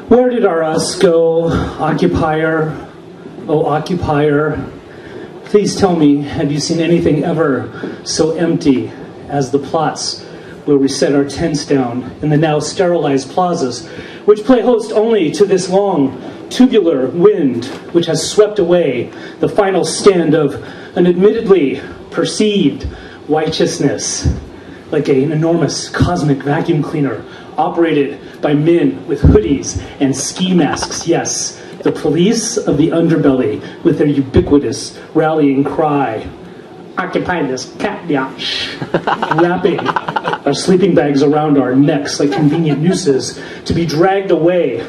Where did our us go, occupier? Oh, occupier, please tell me, have you seen anything ever so empty as the plots where we set our tents down in the now sterilized plazas, which play host only to this long, tubular wind which has swept away the final stand of an admittedly perceived righteousness, like an enormous cosmic vacuum cleaner operated by men with hoodies and ski masks. Yes, the police of the underbelly with their ubiquitous rallying cry, "Occupy this cat yacht," wrapping our sleeping bags around our necks like convenient nooses to be dragged away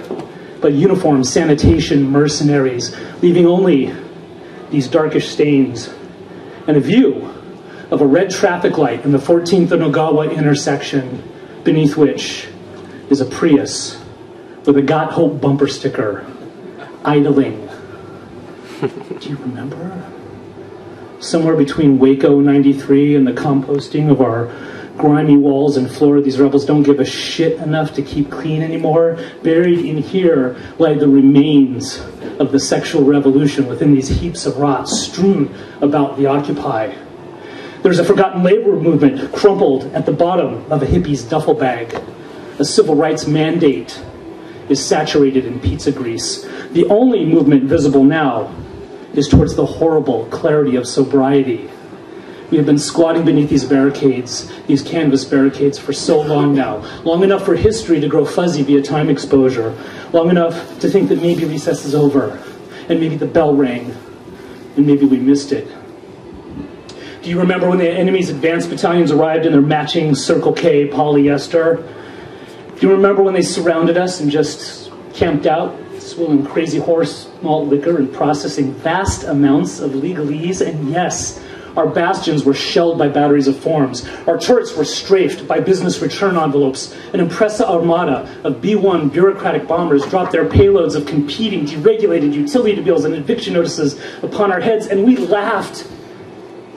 by uniformed sanitation mercenaries, leaving only these darkish stains and a view of a red traffic light in the 14th and Ogawa intersection, beneath which is a Prius with a Got Hope bumper sticker, idling. Do you remember? Somewhere between Waco 93 and the composting of our grimy walls and floor, these rebels don't give a shit enough to keep clean anymore. Buried in here lie the remains of the sexual revolution within these heaps of rot strewn about the Occupy. There's a forgotten labor movement crumpled at the bottom of a hippie's duffel bag. A civil rights mandate is saturated in pizza grease. The only movement visible now is towards the horrible clarity of sobriety. We have been squatting beneath these barricades, these canvas barricades, for so long now. Long enough for history to grow fuzzy via time exposure. Long enough to think that maybe recess is over, and maybe the bell rang, and maybe we missed it. Do you remember when the enemy's advanced battalions arrived in their matching Circle K polyester? Do you remember when they surrounded us and just camped out, swilling crazy horse malt liquor and processing vast amounts of legalese? And yes, our bastions were shelled by batteries of forms. Our turrets were strafed by business return envelopes. An Impresa armada of B-1 bureaucratic bombers dropped their payloads of competing, deregulated utility bills and eviction notices upon our heads, and we laughed.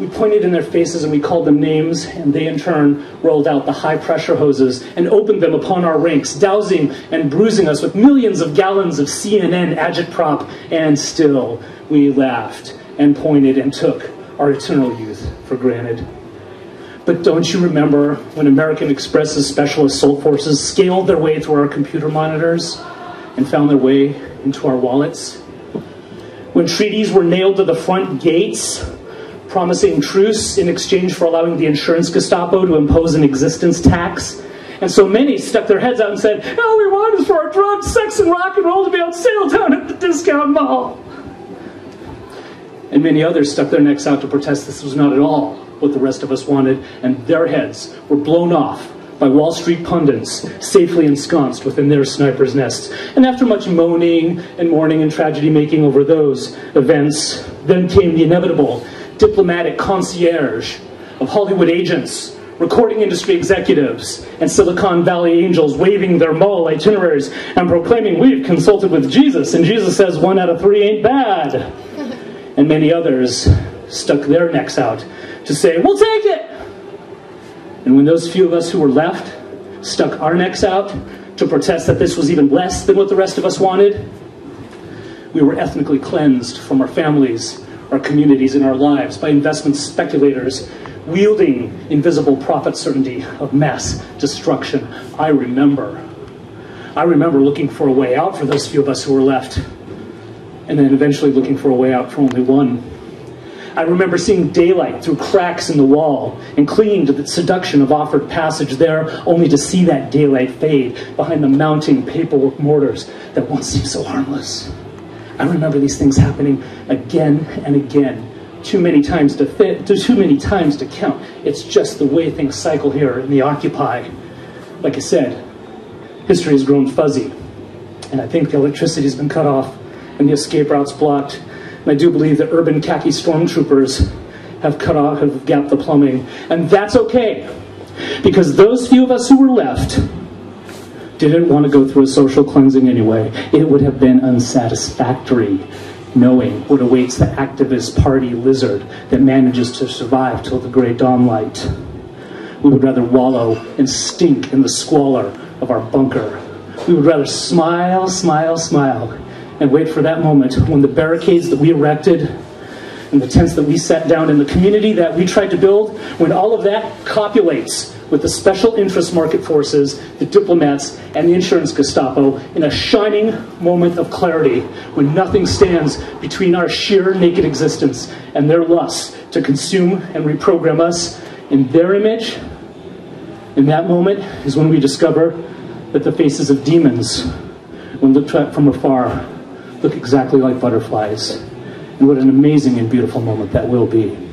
We pointed in their faces and we called them names, and they in turn rolled out the high-pressure hoses and opened them upon our ranks, dousing and bruising us with millions of gallons of CNN agitprop, and still we laughed and pointed and took our eternal youth for granted. But don't you remember when American Express's Special Assault Forces scaled their way through our computer monitors and found their way into our wallets? When treaties were nailed to the front gates, promising truce in exchange for allowing the insurance Gestapo to impose an existence tax. And so many stuck their heads out and said, all we want is for our drugs, sex, and rock and roll to be on sale down at the discount mall. And many others stuck their necks out to protest this was not at all what the rest of us wanted, and their heads were blown off by Wall Street pundits, safely ensconced within their snipers' nests. And after much moaning and mourning and tragedy making over those events, then came the inevitable diplomatic concierge of Hollywood agents, recording industry executives, and Silicon Valley angels waving their mall itineraries and proclaiming, we've consulted with Jesus, and Jesus says 1 out of 3 ain't bad. And many others stuck their necks out to say, we'll take it. And when those few of us who were left stuck our necks out to protest that this was even less than what the rest of us wanted, we were ethnically cleansed from our families, our communities, and our lives by investment speculators wielding invisible profit certainty of mass destruction. I remember looking for a way out for those few of us who were left, and then eventually looking for a way out for only one. I remember seeing daylight through cracks in the wall and clinging to the seduction of offered passage there, only to see that daylight fade behind the mounting paperwork mortars that once seemed so harmless. I remember these things happening again and again, too many times to count. It's just the way things cycle here in the Occupy. Like I said, history has grown fuzzy, and I think the electricity has been cut off and the escape routes blocked. And I do believe that urban khaki stormtroopers have gapped the plumbing, and that's okay, because those few of us who were left didn't want to go through a social cleansing anyway. It would have been unsatisfactory knowing what awaits the activist party lizard that manages to survive till the gray dawn light. We would rather wallow and stink in the squalor of our bunker. We would rather smile, smile, smile, and wait for that moment when the barricades that we erected and the tents that we set down in the community that we tried to build, when all of that copulates with the special interest market forces, the diplomats, and the insurance Gestapo in a shining moment of clarity when nothing stands between our sheer naked existence and their lust to consume and reprogram us in their image. In that moment is when we discover that the faces of demons, when looked at from afar, look exactly like butterflies. And what an amazing and beautiful moment that will be.